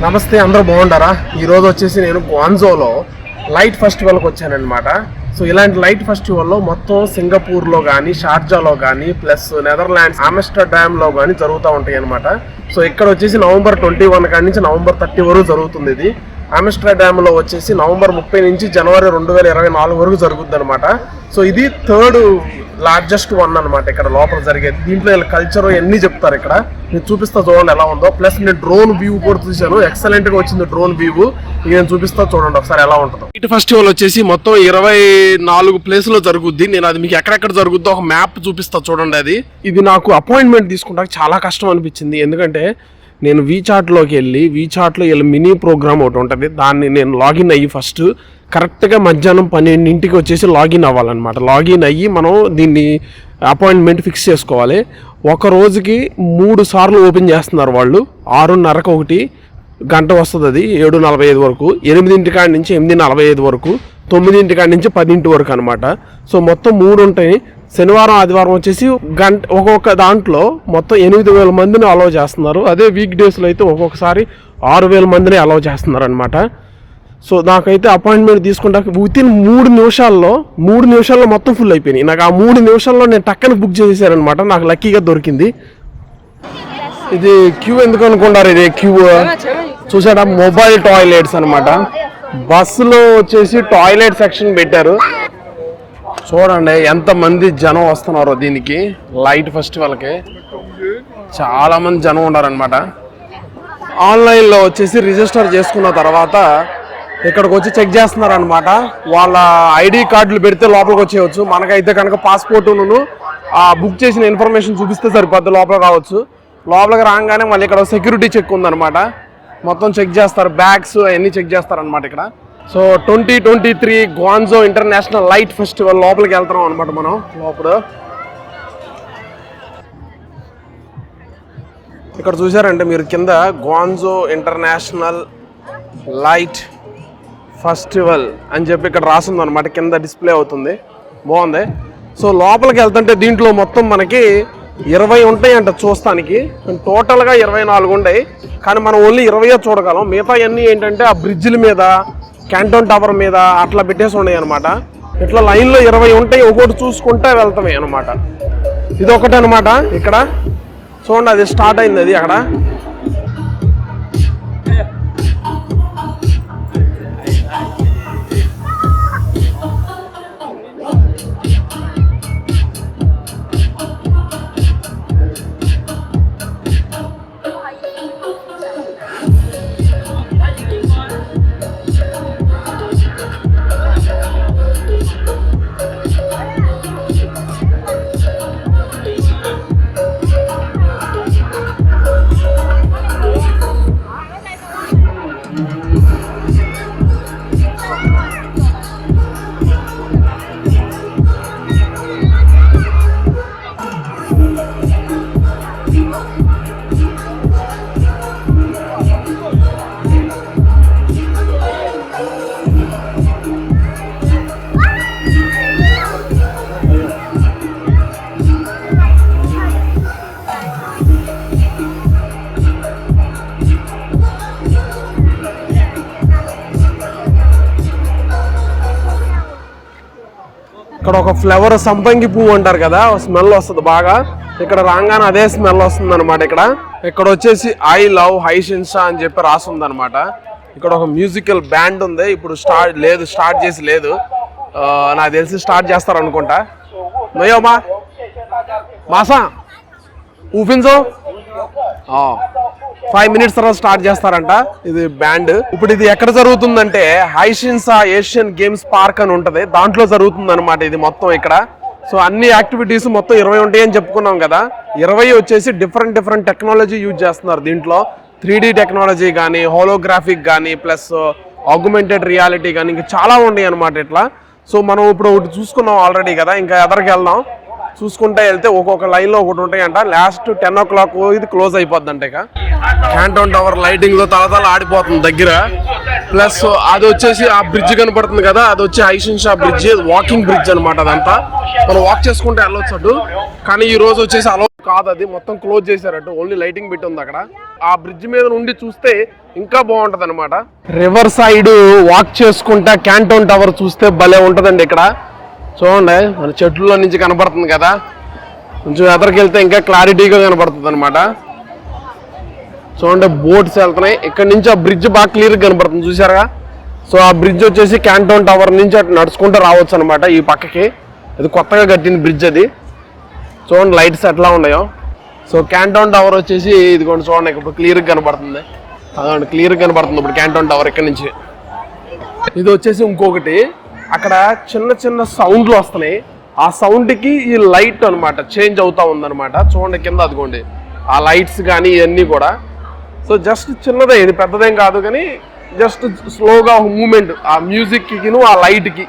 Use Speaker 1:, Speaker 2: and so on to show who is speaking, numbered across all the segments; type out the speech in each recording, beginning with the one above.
Speaker 1: నమస్తే, అందరూ బాగుంటారా? ఈరోజు వచ్చేసి నేను గ్వాంజోలో లైట్ ఫెస్టివల్కి వచ్చానమాట. సో ఇలాంటి లైట్ ఫెస్టివల్లో మొత్తం సింగపూర్లో కానీ, షార్జాలో కానీ, ప్లస్ నెదర్లాండ్స్ ఆమ్స్టర్డామ్లో కానీ జరుగుతూ ఉంటాయి అనమాట. సో ఇక్కడ వచ్చేసి నవంబర్ 21 కాడి నుంచి నవంబర్ 30 వరకు జరుగుతుంది. ఇది ఆమ్స్టర్డామ్లో వచ్చేసి నవంబర్ 30 నుంచి జనవరి 2024 వరకు జరుగుతుంది అనమాట. సో ఇది థర్డ్ లార్జెస్ట్ వన్ అనమాట ఇక్కడ లోపల జరిగేది. దీంట్లో వీళ్ళ కల్చర్ అన్ని చెప్తారు. ఇక్కడ నేను చూపిస్తా, చూడండి ఎలా ఉందో. ప్లస్ నేను డ్రోన్ వ్యూ కూడా చూశాను, ఎక్సలెంట్ గా వచ్చింది డ్రోన్ వ్యూ. నేను చూపిస్తా, చూడండి ఒకసారి ఎలా ఉంటుందో. లైట్ ఫెస్టివల్ వచ్చేసి మొత్తం 24 ప్లేస్ లో జరుగుద్ది. నేను అది మీకు ఎక్కడెక్కడ జరుగుద్దో ఒక మ్యాప్ చూపిస్తా, చూడండి. ఇది నాకు అపాయింట్మెంట్ తీసుకుంటా చాలా కష్టం అనిపించింది. ఎందుకంటే నేను వీచాట్లోకి వెళ్ళి, వీచాట్లో వీళ్ళ మినీ ప్రోగ్రామ్ ఒకటి ఉంటుంది, దాన్ని నేను లాగిన్ అయ్యి ఫస్ట్ కరెక్ట్గా మధ్యాహ్నం 12 వచ్చేసి లాగిన్ అవ్వాలన్నమాట. లాగిన్ అయ్యి మనం దీన్ని అపాయింట్మెంట్ ఫిక్స్ చేసుకోవాలి. ఒక రోజుకి 3 సార్లు ఓపెన్ చేస్తున్నారు వాళ్ళు. 6:30కి ఒకటి గంట వస్తుంది, అది 7:45 వరకు, 8 కాడి నుంచి 8:45 వరకు, 9 కాడి నుంచి 10 వరకు అనమాట. సో మొత్తం 3 ఉంటాయి. శనివారం ఆదివారం వచ్చేసి గంట ఒక్కొక్క దాంట్లో మొత్తం 8,000 మందిని అలౌ చేస్తున్నారు. అదే వీక్ డేస్లో అయితే ఒక్కొక్కసారి 6,000 మందిని అలౌ చేస్తున్నారు అనమాట. సో నాకైతే అపాయింట్మెంట్ తీసుకుంటా వితిన్ 3 నిమిషాల్లో మొత్తం ఫుల్ అయిపోయినాయి. నాకు ఆ 3 నిమిషాల్లో నేను టక్కన బుక్ చేసేసానమాట. నాకు లక్కీగా దొరికింది. ఇది క్యూ ఎందుకు అనుకుంటారు? ఇది క్యూ చూసాడా, మొబైల్ టాయిలెట్స్ అనమాట. బస్సులో వచ్చేసి టాయిలెట్ సెక్షన్ పెట్టారు. చూడండి ఎంతమంది జనం వస్తున్నారో దీనికి, లైట్ ఫెస్టివల్కి చాలా మంది జనం ఉన్నారనమాట. ఆన్లైన్లో వచ్చేసి రిజిస్టర్ చేసుకున్న తర్వాత ఇక్కడికి వచ్చి చెక్ చేస్తున్నారు అనమాట. వాళ్ళ ఐడి కార్డులు పెడితే లోపలికి వచ్చేయచ్చు. మనకైతే కనుక పాస్పోర్టును బుక్ చేసిన ఇన్ఫర్మేషన్ చూపిస్తే సరిపోద్ది, లోపల రావచ్చు. లోపలికి రాగానే మళ్ళీ ఇక్కడ సెక్యూరిటీ చెక్ ఉందన్నమాట. మొత్తం చెక్ చేస్తారు, బ్యాగ్స్ అవన్నీ చెక్ చేస్తారనమాట ఇక్కడ. సో 2023 గ్వాంజో ఇంటర్నేషనల్ లైట్ ఫెస్టివల్ లోపలికి వెళ్తున్నాం అనమాట మనం. లోపల ఇక్కడ చూసారంటే మీరు కింద గ్వాంజో ఇంటర్నేషనల్ లైట్ ఫెస్టివల్ అని చెప్పి ఇక్కడ రాసింది అనమాట. కింద డిస్ప్లే అవుతుంది, బాగుంది. సో లోపలికి వెళ్తుంటే దీంట్లో మొత్తం మనకి 20 ఉంటాయి అంట చూస్తానికి. టోటల్గా 24 ఉంటాయి, కానీ మనం ఓన్లీ 20 చూడగలం. మిగతా అన్నీ ఏంటంటే ఆ బ్రిడ్జిల మీద, క్యాంటోన్ టవర్ మీద అట్లా పెట్టేసి ఉన్నాయి అనమాట. ఇట్లా లైన్లో 20 ఉంటాయి, ఒక్కొక్కటి చూసుకుంటే వెళ్తామే అనమాట. ఇది ఒకటి అనమాట. ఇక్కడ చూడండి, అది స్టార్ట్ అయింది, అది అక్కడ. ఇక్కడ ఒక ఫ్లవర్ సంపంగి పువ్వు అంటారు కదా, స్మెల్ వస్తుంది బాగా. ఇక్కడ రాగానే అదే స్మెల్ వస్తుంది అనమాట. ఇక్కడ వచ్చేసి ఐ లవ్ హైషిన్షా అని చెప్పి రాస్తుంది అనమాట. ఇక్కడ ఒక మ్యూజికల్ బ్యాండ్ ఉంది. ఇప్పుడు స్టార్ట్ చేసి లేదు, నాకు తెలిసి స్టార్ట్ చేస్తారు అనుకుంటా. నోయోమా మాసా ఊపిన్సో 5 minutes తర్వాత స్టార్ట్ చేస్తారంట ఇది బ్యాండ్. ఇప్పుడు ఇది ఎక్కడ జరుగుతుందంటే హైషిన్షా ఏషియన్ గేమ్స్ పార్క్ అని ఉంటది, దాంట్లో జరుగుతుంది అనమాట ఇది మొత్తం ఇక్కడ. సో అన్ని యాక్టివిటీస్ మొత్తం 20 ఉంటాయి అని చెప్పుకున్నాం కదా. 20 వచ్చేసి డిఫరెంట్ టెక్నాలజీ యూజ్ చేస్తున్నారు దీంట్లో. 3D టెక్నాలజీ కానీ, హోలోగ్రాఫిక్ కానీ, ప్లస్ ఆగ్మెంటెడ్ రియాలిటీ కానీ, ఇంకా చాలా ఉన్నాయి అనమాట ఇట్లా. సో మనం ఇప్పుడు ఒకటి చూసుకున్నాం ఆల్రెడీ కదా, ఇంకా ఎదరికి వెళ్దాం. చూసుకుంటే వెళ్తే ఒక్కొక్క లైన్లో ఒకటి ఉంటాయంట. లాస్ట్ 10 o'clock ఇది క్లోజ్ అయిపోద్ది అంట. ఇక క్యాంటోన్ టవర్ లైటింగ్లో తలతల ఆడిపోతుంది దగ్గర. ప్లస్ అది వచ్చేసి ఆ బ్రిడ్జ్ కనపడుతుంది కదా, అది వచ్చి హైషిన్షా బ్రిడ్జ్, వాకింగ్ బ్రిడ్జ్ అనమాట. అదంతా మనం వాక్ చేసుకుంటే వెళ్ళొచ్చు. కానీ ఈ రోజు వచ్చేసి అలౌ కాదు, అది మొత్తం క్లోజ్ చేశారట, ఓన్లీ లైటింగ్ పెట్టి ఉంది అక్కడ. ఆ బ్రిడ్జ్ మీద నుండి చూస్తే ఇంకా బాగుంటది అనమాట. రివర్ సైడ్ వాక్ చేసుకుంటా క్యాంటోన్ టవర్ చూస్తే భలే ఉంటదండి. ఇక్కడ చూడండి, మన చెట్లలో నుంచి కనబడుతుంది కదా, కొంచెం ఎదరికి వెళ్తే ఇంకా క్లారిటీగా కనబడుతుంది అనమాట. చూడండి, బోట్స్ వెళ్తున్నాయి ఇక్కడ నుంచి. ఆ బ్రిడ్జ్ బాగా క్లియర్గా కనబడుతుంది, చూసారా? సో ఆ బ్రిడ్జ్ వచ్చేసి క్యాంటోన్ టవర్ నుంచి అటు నడుచుకుంటూ రావచ్చు అనమాట ఈ పక్కకి. ఇది కొత్తగా కట్టిన బ్రిడ్జ్ అది. చూడండి లైట్స్ ఎట్లా ఉన్నాయో. సో క్యాంటోన్ టవర్ వచ్చేసి ఇదిగోండి, చూడండి ఇప్పుడు క్లియర్గా కనబడుతుంది. అదండి క్లియర్గా కనబడుతుంది ఇప్పుడు క్యాంటోన్ టవర్ ఇక్కడ నుంచి. ఇది వచ్చేసి ఇంకొకటి, అక్కడ చిన్న చిన్న సౌండ్లు వస్తున్నాయి. ఆ సౌండ్కి ఈ లైట్ అనమాట చేంజ్ అవుతా ఉందన్నమాట. చూడండి కింద అదిగోండి ఆ లైట్స్ కానీ ఇవన్నీ కూడా. సో జస్ట్ చిన్నదే, ఇది పెద్దదేం కాదు కానీ జస్ట్ స్లోగా మూమెంట్ ఆ మ్యూజిక్కిను ఆ లైట్కి.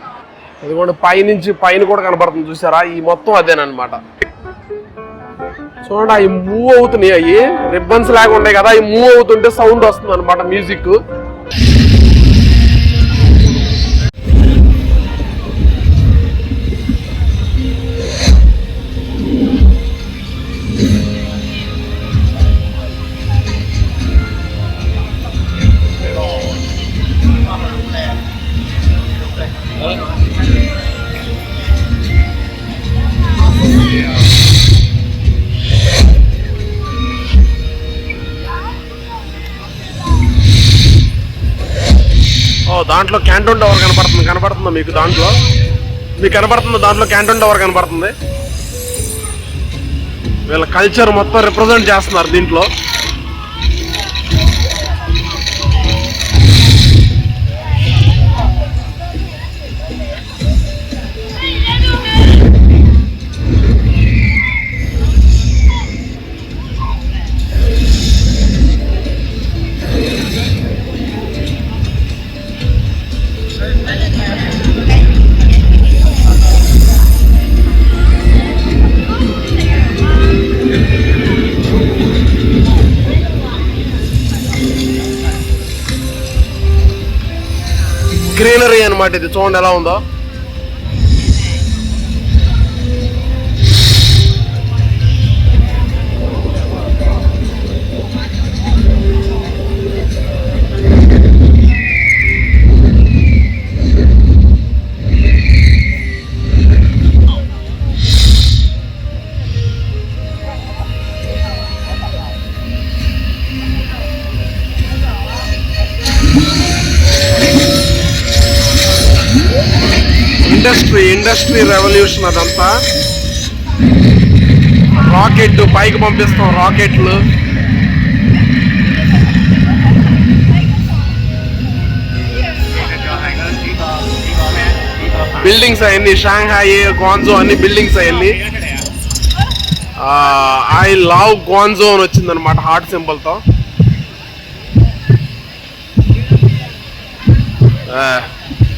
Speaker 1: అదిగోండి పైన కూడా కనబడుతుంది, చూసారా? ఈ మొత్తం అదేనమాట. చూడండి అవి మూవ్ అవుతున్నాయి, అవి రిబ్బన్స్ లాగా ఉన్నాయి కదా, అవి మూవ్ అవుతుంటే సౌండ్ వస్తుంది అనమాట మ్యూజిక్. దాంట్లో క్యాంటోన్ టవర్ కనబడుతుందా మీకు? దాంట్లో మీకు కనబడుతుంది, దాంట్లో క్యాంటోన్ టవర్ కనబడుతుంది. వీళ్ళ కల్చర్ మొత్తం రిప్రజెంట్ చేస్తున్నారు దీంట్లో. గ్రీనరీ అనమాట ఇది, చూడండి ఎలా ఉందో. ఇండస్ట్రీ రెవల్యూషన్ అదంతా. రాకెట్ పైకి పంపిస్తాం, రాకెట్లు. బిల్డింగ్స్ అవన్నీ షాంఘాయి, గ్వాంజో అన్ని బిల్డింగ్స్ అవన్నీ. ఐ లవ్ గ్వాంజో అని వచ్చిందనమాట హార్ట్ సింబల్తో.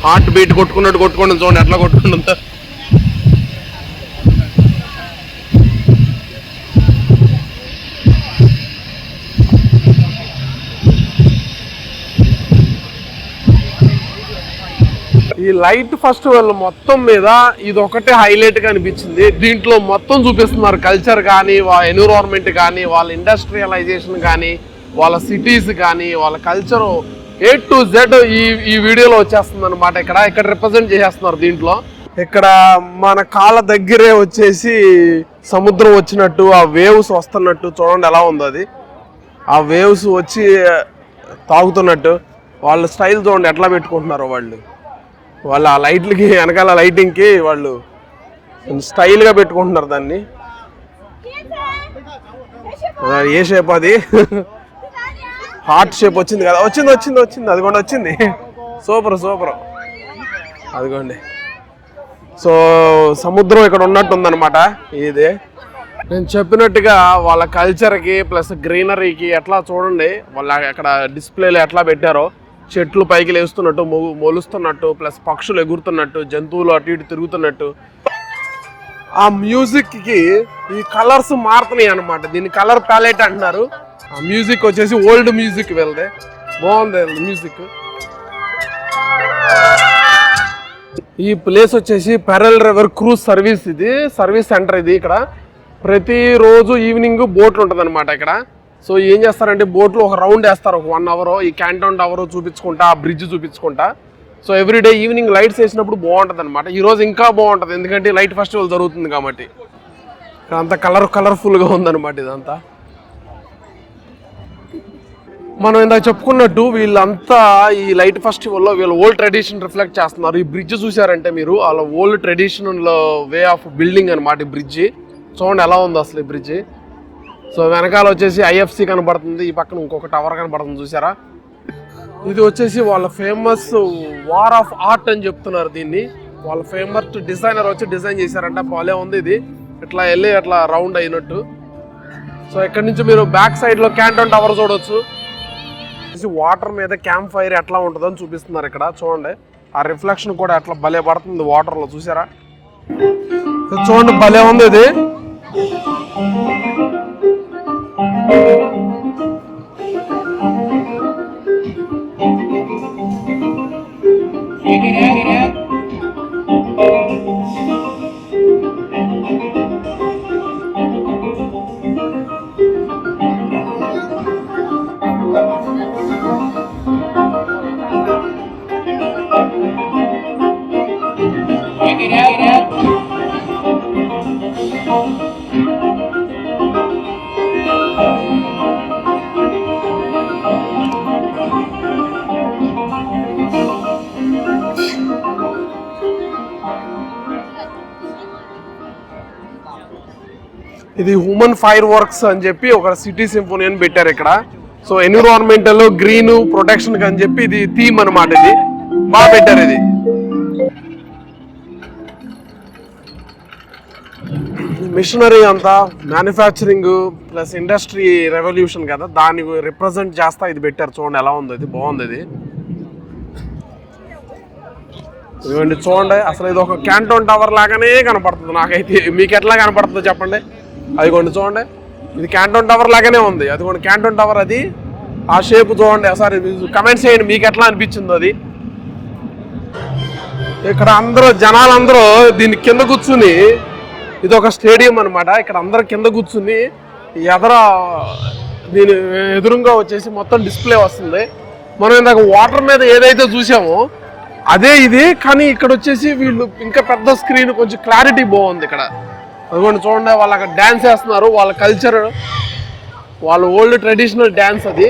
Speaker 1: హార్ట్ బీట్ కొట్టుకున్నట్టు చూడండి ఎట్లా కొట్టుకుంటుందో. ఈ లైట్ ఫెస్టివల్ మొత్తం మీద ఇది ఒకటే హైలైట్ గా అనిపించింది. దీంట్లో మొత్తం చూపిస్తున్నారు, కల్చర్ కానీ, వాళ్ళ ఎన్విరాన్మెంట్ కానీ, వాళ్ళ ఇండస్ట్రియలైజేషన్ కానీ, వాళ్ళ సిటీస్ కానీ, వాళ్ళ కల్చర్ A to Z ఈ వీడియోలో వచ్చేస్తుంది అనమాట. ఇక్కడ రిప్రజెంట్ చేసేస్తున్నారు దీంట్లో. ఇక్కడ మన కాళ్ళ దగ్గరే వచ్చేసి సముద్రం వచ్చినట్టు, ఆ వేవ్స్ వస్తున్నట్టు చూడండి ఎలా ఉందో అది. ఆ వేవ్స్ వచ్చి తాగుతున్నట్టు వాళ్ళ స్టైల్ చూడండి ఎట్లా పెట్టుకుంటున్నారు వాళ్ళు ఆ లైట్లకి వెనకాల లైటింగ్కి వాళ్ళు స్టైల్గా పెట్టుకుంటున్నారు దాన్ని. ఏ షేప్ అది? హార్ట్ షేప్ వచ్చింది కదా, వచ్చింది అదిగోండి వచ్చింది. సూపర్ అదిగోండి. సో సముద్రం ఇక్కడ ఉన్నట్టు ఉందన్నమాట. ఇది నేను చెప్పినట్టుగా వాళ్ళ కల్చర్కి ప్లస్ గ్రీనరీకి ఎట్లా చూడండి, వాళ్ళ అక్కడ డిస్ప్లేలో ఎట్లా పెట్టారో. చెట్లు పైకి లేస్తున్నట్టు, మొలుస్తున్నట్టు, ప్లస్ పక్షులు ఎగురుతున్నట్టు, జంతువులు అటు ఇటు తిరుగుతున్నట్టు. ఆ మ్యూజిక్కి ఈ కలర్స్ మారుతున్నాయి అనమాట. దీన్ని కలర్ ప్యాలెట్ అంటున్నారు. ఆ మ్యూజిక్ వచ్చేసి ఓల్డ్ మ్యూజిక్ వెళ్తే బాగుంది మ్యూజిక్. ఈ ప్లేస్ వచ్చేసి పెరల్ రివర్ క్రూజ్ సర్వీస్, ఇది సర్వీస్ సెంటర్. ఇది ఇక్కడ ప్రతిరోజు ఈవినింగ్ బోట్లు ఉంటుంది అనమాట ఇక్కడ. సో ఏం చేస్తారంటే బోట్లో ఒక రౌండ్ వేస్తారు, ఒక 1 అవర్ ఈ క్యాంటోన్ టవర్ చూపించుకుంటా, ఆ బ్రిడ్జ్ చూపించుకుంటా. సో ఎవ్రీడే ఈవినింగ్ లైట్స్ వేసినప్పుడు బాగుంటుంది అనమాట. ఈరోజు ఇంకా బాగుంటుంది, ఎందుకంటే లైట్ ఫెస్టివల్ జరుగుతుంది కాబట్టి. అంతా కలర్ఫుల్గా ఉందన్నమాట ఇదంతా. మనం ఇందాక చెప్పుకున్నట్టు వీళ్ళంతా ఈ లైట్ ఫెస్టివల్లో వీళ్ళు ఓల్డ్ ట్రెడిషన్ రిఫ్లెక్ట్ చేస్తున్నారు. ఈ బ్రిడ్జ్ చూసారంటే మీరు, వాళ్ళ old traditional way of building అనమాట ఈ బ్రిడ్జి. చూడండి ఎలా ఉంది అసలు ఈ బ్రిడ్జి. సో వెనకాల వచ్చేసి ఐఎఫ్సి కనబడుతుంది, ఈ పక్కన ఇంకొక టవర్ కనబడుతుంది చూసారా. ఇది వచ్చేసి వాళ్ళ ఫేమస్ వార్ ఆఫ్ ఆర్ట్ అని చెప్తున్నారు దీన్ని. వాళ్ళ ఫేమస్ డిజైనర్ వచ్చి డిజైన్ చేశారంట. బాలే ఉంది ఇది, ఇట్లా వెళ్ళి అట్లా రౌండ్ అయినట్టు. సో ఇక్కడ నుంచి మీరు బ్యాక్ సైడ్లో క్యాంటోన్ టవర్ చూడవచ్చు. వాటర్ మీద క్యాంప్ ఫైర్ ఎట్లా ఉంటుందని చూపిస్తున్నారు ఇక్కడ. చూడండి ఆ రిఫ్లెక్షన్ కూడా ఎట్లా భలే పడుతుంది వాటర్లో, చూసారా. చూడండి భలే ఉంది ఇది. ఇది హ్యూమన్ ఫైర్ వర్క్స్ అని చెప్పి ఒక సిటీ సింఫోనీ అని పెట్టారు ఇక్కడ. సో ఎన్విరాన్మెంటల్ గ్రీన్ ప్రొటెక్షన్ అని చెప్పి ఇది థీమ్ అనమాట. ఇది బాగా పెట్టారు. ఇది మిషనరీ అంతా మ్యానుఫ్యాక్చరింగ్ ప్లస్ ఇండస్ట్రీ రెవల్యూషన్ కదా, దాన్ని రిప్రజెంట్ చేస్తా ఇది పెట్టారు. చూడండి ఎలా ఉంది, ఇది బాగుంది. ఇది ఇదిగోండి చూడండి, అసలు ఇది ఒక క్యాంటోన్ టవర్ లాగానే కనపడుతుంది నాకైతే. మీకు ఎట్లా కనపడుతుందో చెప్పండి. అదిగోండి చూడండి, ఇది క్యాంటోన్ టవర్ లాగానే ఉంది. అదిగోండి క్యాంటోన్ టవర్, అది ఆ షేప్ చూడండి. ఒకసారి కమెంట్స్ చేయండి మీకు ఎట్లా అనిపించిందో అది. ఇక్కడ అందరూ జనాలందరూ దీని కింద కూర్చుని, ఇది ఒక స్టేడియం అనమాట. ఇక్కడ అందరూ కింద కూర్చుని దీని ఎదురుగా వచ్చేసి మొత్తం డిస్ప్లే వస్తుంది. మనం ఇందాక వాటర్ మీద ఏదైతే చూసామో అదే ఇది, కానీ ఇక్కడ వచ్చేసి వీళ్ళు ఇంకా పెద్ద స్క్రీన్, కొంచెం క్లారిటీ బాగుంది ఇక్కడ. అదిగోండి చూడండి, వాళ్ళు అక్కడ డ్యాన్స్ చేస్తున్నారు. వాళ్ళ కల్చర్, వాళ్ళ ఓల్డ్ ట్రెడిషనల్ డ్యాన్స్ అది.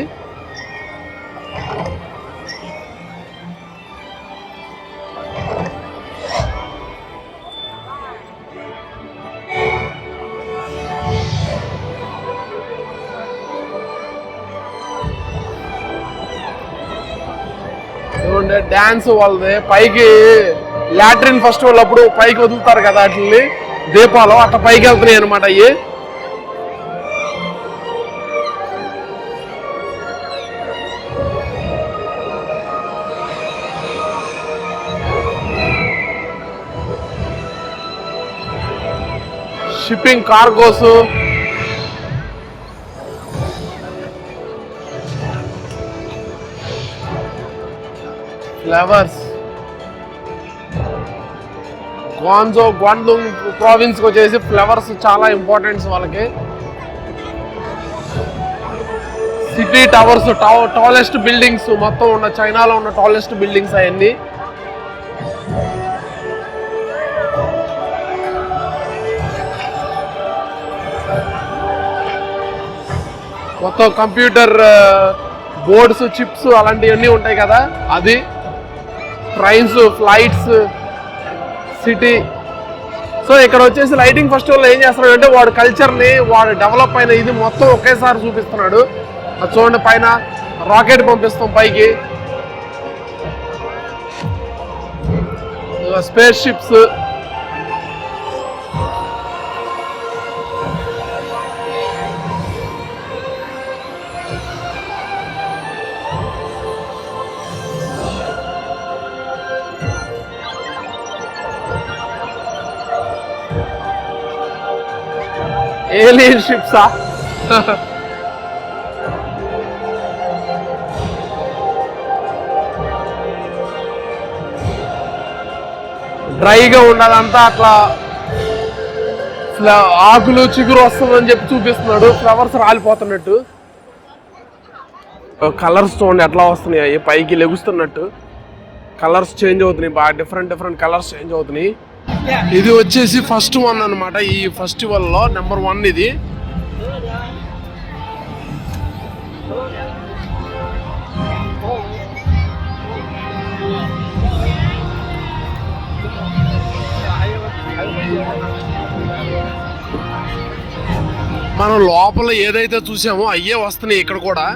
Speaker 1: డ్యాన్స్ వాళ్ళది. పైకి లాట్రిన్ ఫెస్టివల్ అప్పుడు పైకి వదులుతారు కదా వాటిని, దీపాలు అట్లా పైకి వెళ్తున్నాయి అనమాట అవి. Shipping cargos, flowers. Guangdong province కి వచ్చేసి ఫ్లవర్స్ చాలా ఇంపార్టెన్స్ వాళ్ళకి. సిటీ టవర్స్, టాలెస్ట్ బిల్డింగ్స్ మొత్తం ఉన్న చైనాలో ఉన్న టాలెస్ట్ బిల్డింగ్స్ అవన్నీ. మొత్తం కంప్యూటర్ బోర్డ్స్, చిప్స్ అలాంటివన్నీ ఉంటాయి కదా అది. Trains, flights, city. సో ఇక్కడ వచ్చేసి లైటింగ్ ఫెస్టివల్ ఏం చేస్తున్నాడు అంటే వాడు కల్చర్ని, వాడు డెవలప్ అయిన ఇది మొత్తం ఒకేసారి చూపిస్తున్నాడు. అది చూడండి, పైన రాకెట్ పంపిస్తాం పైకి, స్పేస్ షిప్స్. ఏలియన్ షిప్సా? డ్రైగా ఉండదంతా అట్లా ఆకులు చిగురు వస్తుందని చెప్పి చూపిస్తున్నాడు, ఫ్లవర్స్ రాలిపోతున్నట్టు. కలర్స్ చూడండి ఎట్లా వస్తున్నాయి, పైకి లెగుస్తున్నట్టు కలర్స్ చేంజ్ అవుతున్నాయి, బాగా డిఫరెంట్ కలర్స్ చేంజ్ అవుతున్నాయి. ఇది వచ్చేసి ఫస్ట్ వన్ అన్నమాట ఈ ఫెస్టివల్ లో, నెంబర్ 1 ఇది. మనం లోపల ఏదైతే చూసామో అయ్యే వస్తున్నాయి ఇక్కడ కూడా.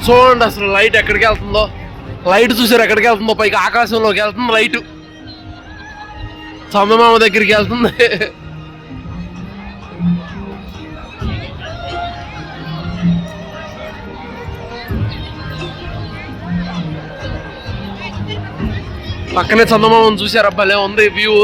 Speaker 1: చూడండి అసలు లైట్ ఎక్కడికి వెళ్తుందో, లైట్ చూసారు ఎక్కడికి వెళ్తుందో, పైకి ఆకాశంలోకి వెళ్తుంది లైట్, చందమామ దగ్గరికి వెళ్తుంది. పక్కనే చందమామను చూసారు, భలే ఉంది వ్యూ.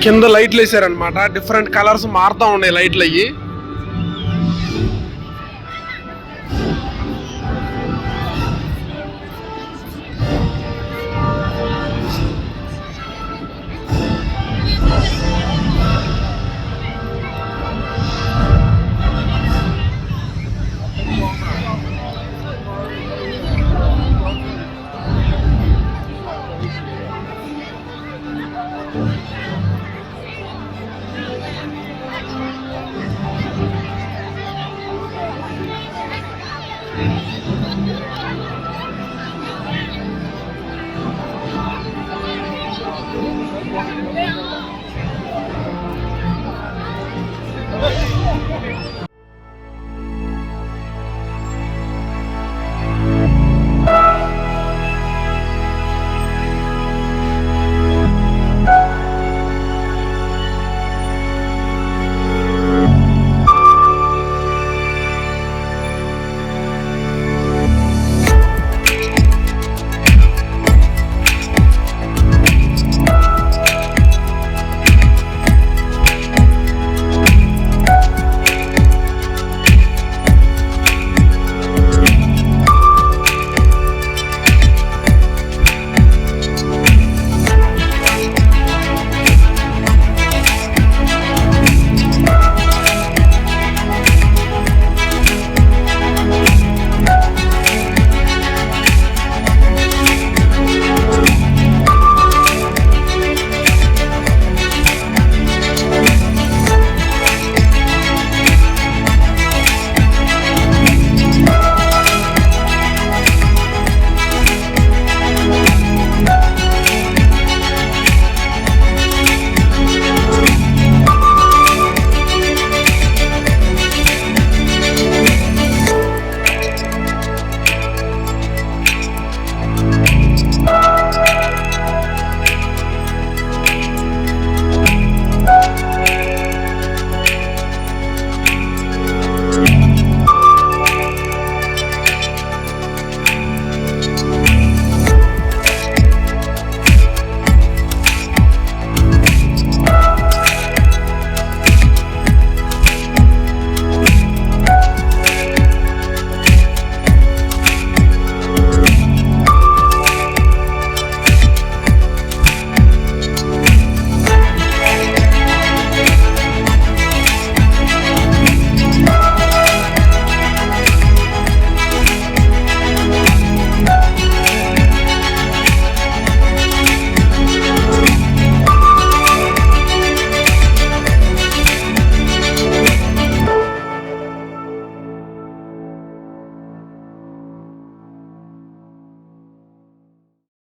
Speaker 1: కింద లైట్లు వేసారనమాట, డిఫరెంట్ కలర్స్ మారుతా ఉన్నాయి లైట్లు అయ్యి.